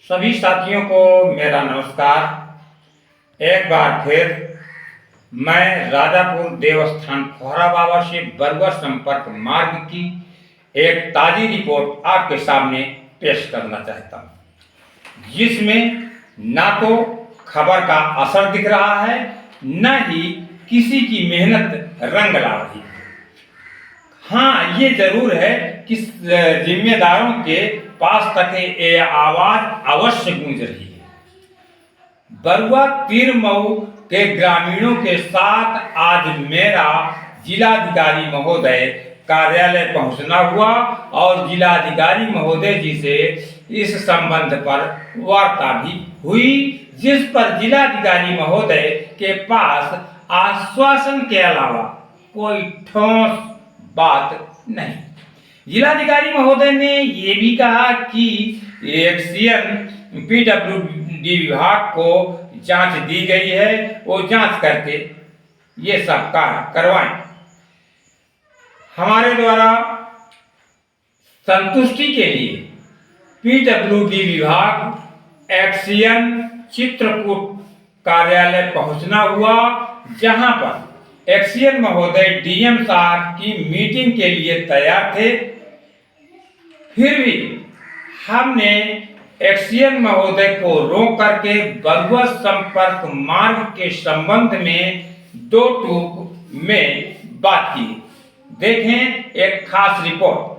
सभी साथियों को मेरा नमस्कार। एक बार फिर मैं राजापुर देवस्थान खोरा बाबा से बरुआ संपर्क मार्ग की एक ताज़ी रिपोर्ट आपके सामने पेश करना चाहता हूँ, जिसमें ना तो खबर का असर दिख रहा है, न ही किसी की मेहनत रंग ला रही है। हाँ, ये जरूर है कि जिम्मेदारों के पास तक ये आवाज अवश्य गूंज रही है। बरुआ तीर मऊ के ग्रामीणों के साथ आज मेरा जिलाधिकारी महोदय कार्यालय पहुंचना हुआ और जिलाधिकारी महोदय जी से इस संबंध पर वार्ता भी हुई, जिस पर जिलाधिकारी महोदय के पास आश्वासन के अलावा कोई ठोस बात नहीं। जिलाधिकारी महोदय ने ये भी कहा कि एक्सीएन पीडब्ल्यूडी विभाग को जांच दी गई है, वो जांच करके ये सब कार्य करवाएं। हमारे द्वारा संतुष्टि के लिए पीडब्ल्यूडी विभाग एक्सीएन चित्रकूट कार्यालय पहुंचना हुआ, जहां पर एक्सीएन महोदय डीएम साहब की मीटिंग के लिए तैयार थे। फिर भी हमने एक्सीएन महोदय को रोक करके बरुआ संपर्क मार्ग के संबंध में दो टूक में बात की। देखें एक खास रिपोर्ट।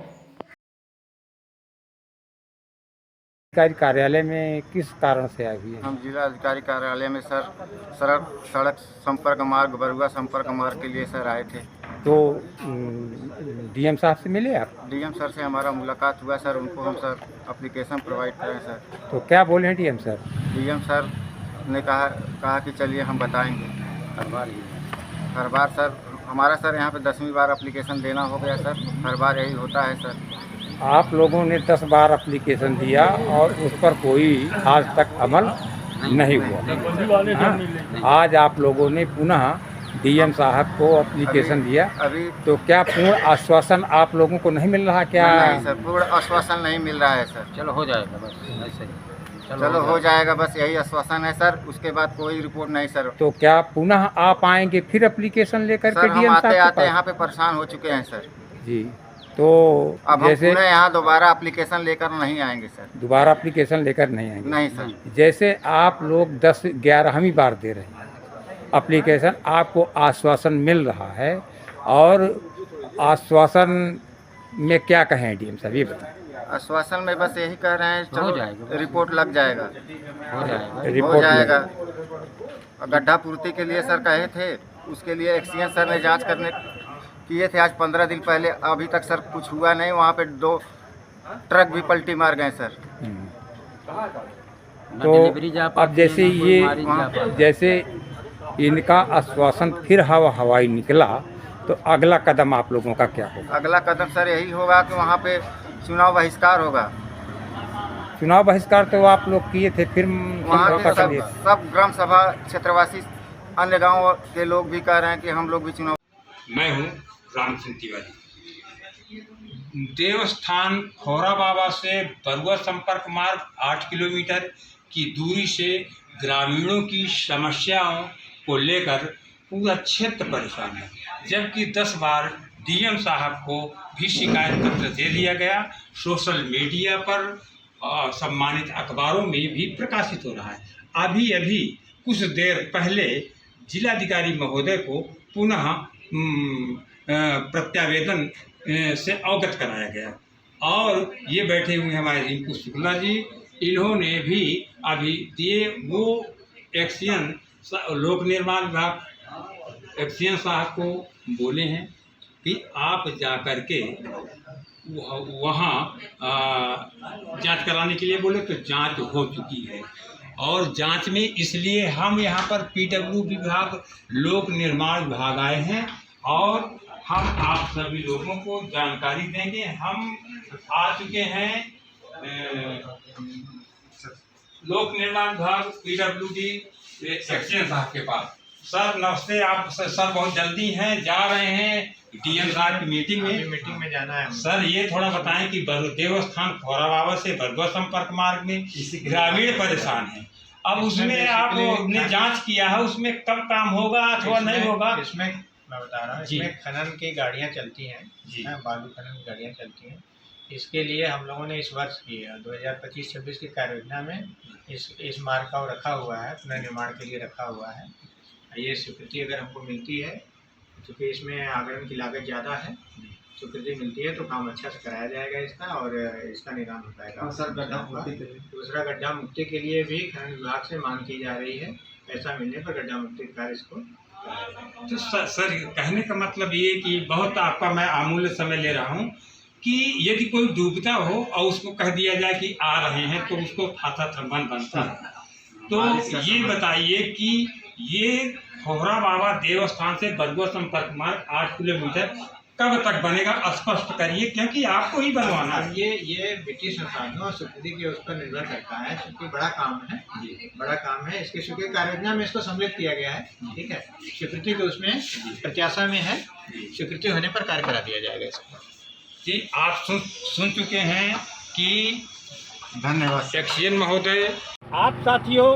अधिकारी कार्यालय में किस कारण से आई है? हम जिला अधिकारी कार्यालय में सर सड़क संपर्क मार्ग बरुआ संपर्क मार्ग के लिए सर आए थे। तो डीएम साहब से मिले आप? डीएम सर से हमारा मुलाकात हुआ सर, उनको हम सर एप्लीकेशन प्रोवाइड करें सर। तो क्या बोले हैं डीएम सर? डीएम सर ने कहा कि चलिए हम बताएंगे। हर बार सर हमारा सर यहाँ पे 10वीं बार एप्लीकेशन देना हो गया सर, हर बार यही होता है सर। आप लोगों ने 10 बार एप्लीकेशन दिया और उस पर कोई आज तक अमल नहीं हुआ। हाँ? आज आप लोगों ने पुनः डीएम साहब को एप्लीकेशन दिया, अभी तो क्या पूर्ण आश्वासन आप लोगों को नहीं मिल रहा क्या? नहीं सर, पूर्ण आश्वासन नहीं मिल रहा है सर। चलो हो जाएगा बस ऐसे ही। चलो हो जाएगा बस, यही आश्वासन है सर, उसके बाद कोई रिपोर्ट नहीं सर। तो क्या पुनः आप आएंगे फिर एप्लीकेशन लेकर के सर हम डीएम आते साहब के आते पास? यहाँ पे परेशान हो चुके हैं सर। जी, तो अब हम जैसे पुनः यहाँ दोबारा एप्लीकेशन लेकर नहीं आएंगे सर। दोबारा एप्लीकेशन लेकर नहीं आएंगे? नहीं सर। जैसे आप लोग 10-11वीं बार दे रहे हैं एप्लीकेशन, आपको आश्वासन मिल रहा है, और आश्वासन में क्या कहें डीएम साहब, ये बताएं। आश्वासन में बस यही कह रहे हैं, हो चलो जाएगा। रिपोर्ट लग जाएगा। हो जाएगा। हो रिपोर्ट जाएगा। और गड्ढा पूर्ति के लिए सर कहे थे, उसके लिए एक्सीएन सर ने जांच करने किए थे आज 15 दिन पहले, अभी तक सर कुछ हुआ नहीं। वहाँ पे 2 ट्रक भी पलटी मार गए सर। तो अब जैसे इनका आश्वासन फिर हवाई निकला, तो अगला कदम आप लोगों का क्या होगा? अगला कदम सर यही होगा कि वहाँ पे चुनाव बहिष्कार होगा। चुनाव बहिष्कार तो आप लोग किए थे, फिर वहाँ के सब ग्राम सभा क्षेत्रवासी अन्य गाँव के लोग भी कह रहे हैं कि हम लोग भी चुनाव। मैं हूँ राम सिंह तिवारी। देवस्थान खोरा बाबा से बरुआ संपर्क मार्ग 8 किलोमीटर की दूरी से ग्रामीणों की समस्याओं को लेकर पूरा क्षेत्र परेशान है, जबकि 10 बार डीएम साहब को भी शिकायत पत्र दे दिया गया। सोशल मीडिया पर सम्मानित अखबारों में भी प्रकाशित हो रहा है। अभी कुछ देर पहले जिलाधिकारी महोदय को पुनः प्रत्यावेदन से अवगत कराया गया, और ये बैठे हुए हमारे रिंकू शुक्ला जी, इन्होंने भी अभी दिए। वो एक्सीएन लोक निर्माण विभाग एक्सीएन साहब को बोले हैं कि आप जा कर के वहाँ जांच कराने के लिए बोले, तो जांच हो चुकी है। और जांच में इसलिए हम यहाँ पर पीडब्ल्यू विभाग लोक निर्माण विभाग आए हैं, और हम आप सभी लोगों को जानकारी देंगे। हम आ चुके हैं लोक निर्माण विभाग पीडब्ल्यूडी एक्सीएन साहब के पास। सर नमस्ते। आप सर बहुत जल्दी हैं, जा रहे हैं डीएम साहब की मीटिंग में जाना है। सर ये थोड़ा बताएं कि देवस्थान खोरा बाबा से बरगुआ संपर्क मार्ग में ग्रामीण परेशान है। अब उसमें आपने जांच किया है, उसमें कब काम होगा अथवा नहीं होगा? इसमें मैं बता रहा हूँ, जी। इसमें खनन की गाड़ियाँ चलती हैं जी। बालू खनन की गाड़ियाँ चलती हैं। इसके लिए हम लोगों ने इस वर्ष की 2025-26 की कार्य योजना में इस मार्ग का रखा हुआ है, पुनर्निर्माण के लिए रखा हुआ है। ये स्वीकृति अगर हमको मिलती है, क्योंकि इसमें आगमन की लागत ज़्यादा है, स्वीकृति मिलती है तो काम अच्छा से कराया जाएगा इसका, और इसका निर्माण हो पाएगा। दूसरा गड्ढा मुक्ति के लिए भी खनन विभाग से मांग की जा रही है। पैसा मिलने पर गड्ढा मुक्ति कार्य इसको तो सर कहने का मतलब ये कि बहुत आपका मैं अमूल्य समय ले रहा हूँ कि यदि कोई डूबता हो और उसको कह दिया जाए कि आ रहे हैं तो उसको खाता थर्मन बनता है। तो ये बताइए कि ये खोहरा बाबा देवस्थान से बरगुआ संपर्क मार्ग 8 किलोमीटर कब तक बनेगा, स्पष्ट करिए, क्योंकि आपको ही बनवाना है। ये मिट्टी संसाधनों और स्वीकृति के उस पर निर्भर करता है, क्योंकि बड़ा काम है, बड़ा काम है। इसके स्वीकृति कार्य योजना में इसको सम्मिलित किया गया है, ठीक है। स्वीकृति के उसमें प्रत्याशा में है, स्वीकृति होने पर कार्य करा दिया जाएगा इसको। जी आप सुन चुके हैं कि धन्यवाद। एक्सीएन महोदय आप साथियों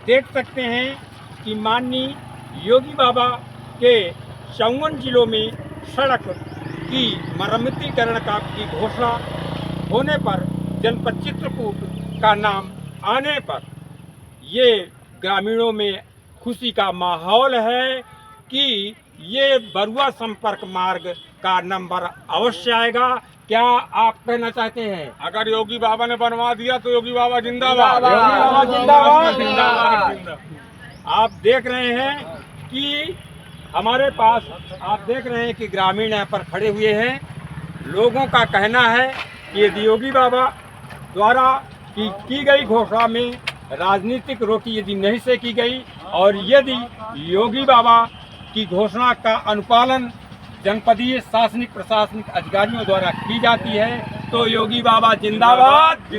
देख सकते हैं कि माननीय योगी बाबा के 54 जिलों में सड़क की मरम्मतीकरण की घोषणा होने पर जनपद चित्रकूट का नाम आने पर ये ग्रामीणों में खुशी का माहौल है कि ये बरुआ संपर्क मार्ग का नंबर अवश्य आएगा। क्या आप कहना चाहते हैं? अगर योगी बाबा ने बनवा दिया तो योगी बाबा जिंदाबाद। योगी बाबा जिंदाबाद, जिंदाबाद। आप देख रहे हैं कि हमारे पास आप देख रहे हैं कि ग्रामीण यहाँ पर खड़े हुए हैं। लोगों का कहना है कि यदि योगी बाबा द्वारा की गई घोषणा में राजनीतिक रोटी यदि नहीं से की गई और यदि योगी बाबा की घोषणा का अनुपालन जनपदीय शासनिक प्रशासनिक अधिकारियों द्वारा की जाती है तो योगी बाबा जिंदाबाद।